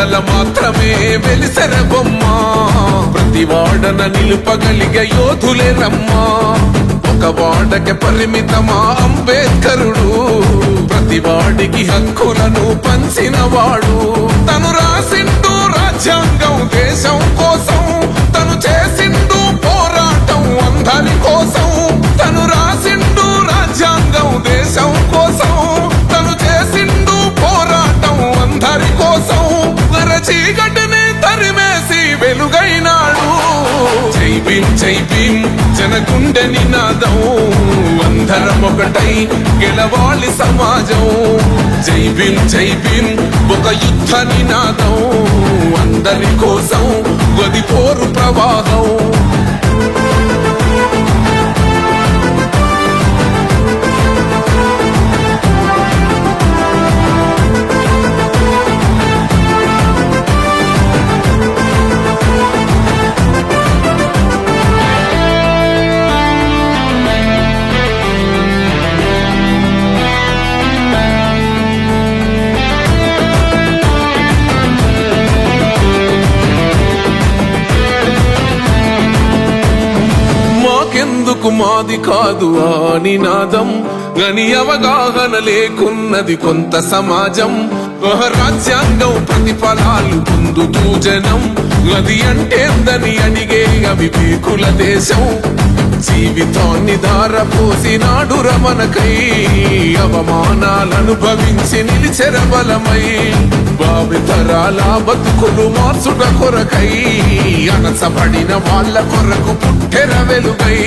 వాడల మాత్రమే వెలిసెర బొమ్మ ప్రతి వాడన నిలుపగలిగే యోధులే రమ్మా ఒక వాడకి పరిమితమా అంబేద్కరుడు ప్రతి వాడికి హక్కులను పంచిన వాడు తను రాసిండు రాజ్యాంగం దేశం కోసం తను చేసిండు పోరాటం అందరి కోసం తను రాసిండు రాజ్యాంగం దేశం కోసం తను చేసిండు పోరాటం అందరి కోసం చీకటిని తరిమేసి వెలుగైనాడు జై భీమ్ జనగుండె నినాదం అందరం ఒకటై గెలవాలి సమాజం జై భీమ్ ఒక యుద్ధ నినాదం అందరి కోసం గది పోరు ప్రవాహం ఎందుకు మాది కాదు ఆ నినాదం గని అవగాహన లేకున్నది కొంత సమాజం రాజ్యాంగం ప్రతిఫలాలు పొందుతూ జనం అది అంటేందని అడిగే అవివేకుల దేశం జీవితాన్ని ధారపోసినాడు రమణకై అవమానాలనుభవించి నిలిచెర బలమై భావితరాల బతుకులు మార్చుట కొరకై అనసబడిన వాళ్ళ కొరకు పుట్టెర వెలుగై